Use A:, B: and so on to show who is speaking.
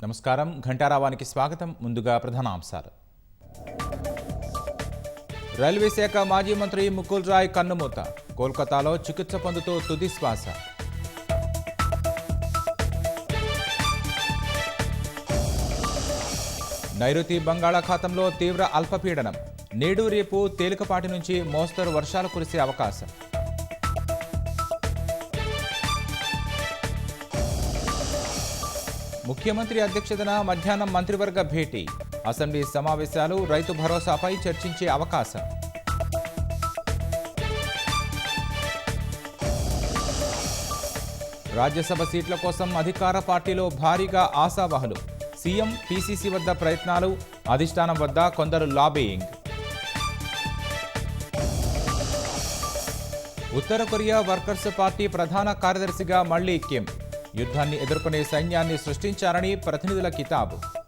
A: నమస్కారం ఘంటారావానికి స్వాగతం. ముందుగా ప్రధానాంశాలు. రైల్వే శాఖ మాజీ మంత్రి ముకుల్ రాయ్ కన్నుమూత. కోల్కతాలో చికిత్స పొందుతూ తుది శ్వాస. నైరుతి బంగాళాఖాతంలో తీవ్ర అల్పపీడనం. నేడు రేపు తేలికపాటి నుంచి మోస్తరు వర్షాలు కురిసే అవకాశం. ముఖ్యమంత్రి అధ్యక్షతన మధ్యాహ్నం మంత్రివర్గ భేటీ. అసెంబ్లీ సమావేశాలు, రైతు భరోసాపై చర్చించే అవకాశం. రాజ్యసభ సీట్ల కోసం అధికార పార్టీలో భారీగా ఆశావహులు. సీఎం, పీసీసీ వద్ద ప్రయత్నాలు, అధిష్టానం వద్ద కొందరు లాబీయింగ్. ఉత్తర కొరియా వర్కర్స్ పార్టీ ప్రధాన కార్యదర్శిగా మళ్లీ కిమ్. యుద్ధాన్ని ఎదుర్కొనే సైన్యాన్ని సృష్టించారని ప్రతినిధుల కితాబు.